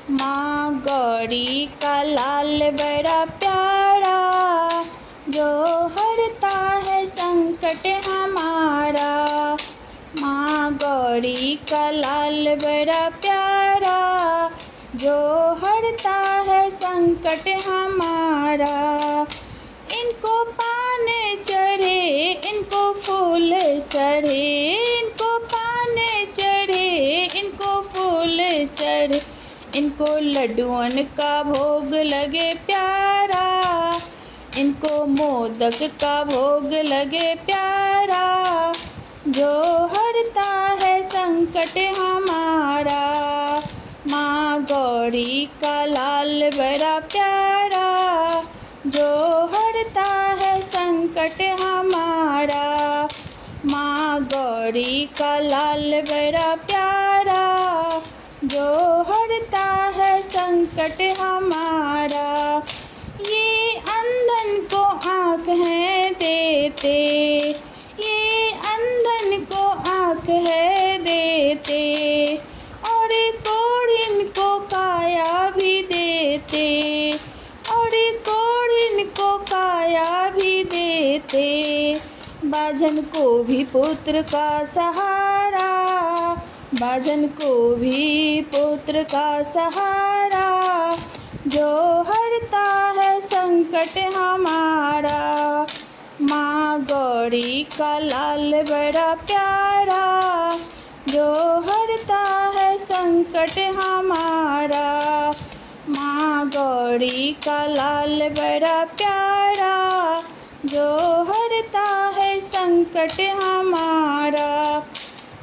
माँ गौरी का लाल बड़ा प्यारा, जो हरता है संकट हमारा। माँ गौरी का लाल बड़ा प्यारा, जो हरता है संकट हमारा। इनको पान चढ़े, इनको फूल चढ़े, इनको पान चढ़े, इनको फूल चढ़े, इनको लड्डुअन का भोग लगे प्यारा, इनको मोदक का भोग लगे प्यारा, जो हरता है संकट हमारा। माँ गौरी का लाल बड़ा प्यारा, जो हरता है संकट हमारा। माँ गौरी का लाल बड़ा प्यारा, जो हरता है संकट हमारा। ये अंधन को आँख है देते, ये अंधन को आँख है देते, और कोढ़िन को काया भी देते, और कोढ़िन को काया भी देते। बाझन को भी पुत्र का सहारा, बाझन को भी पुत्र का सहारा, जो हरता है संकट हमारा। माँ गौरी का लाल बड़ा प्यारा, जो हरता है संकट हमारा। माँ गौरी का लाल बड़ा प्यारा, जो हरता है संकट हमारा।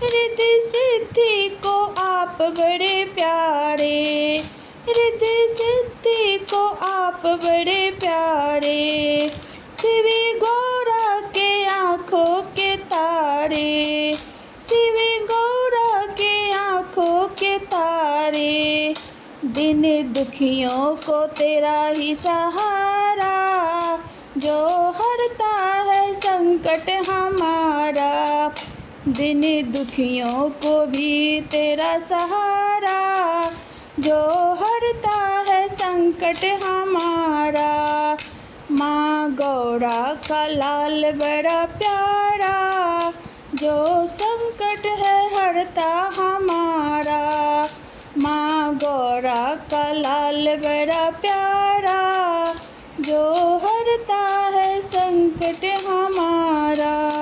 रिद्धि सिद्धि को आप बड़े प्यारे, रिद्धि सिद्धि को आप बड़े प्यारे, शिवी गौरा के आँखों के तारे, शिवी गौरा के आँखों के तारे। दिन दुखियों को तेरा ही सहारा, जो हरता है संकट हमारा। दिन दुखियों को भी तेरा सहारा, जो हरता है संकट हमारा। माँ गौरा का लाल बड़ा प्यारा, जो संकट है हरता हमारा। माँ गौरा का लाल बड़ा प्यारा, जो हरता है संकट हमारा।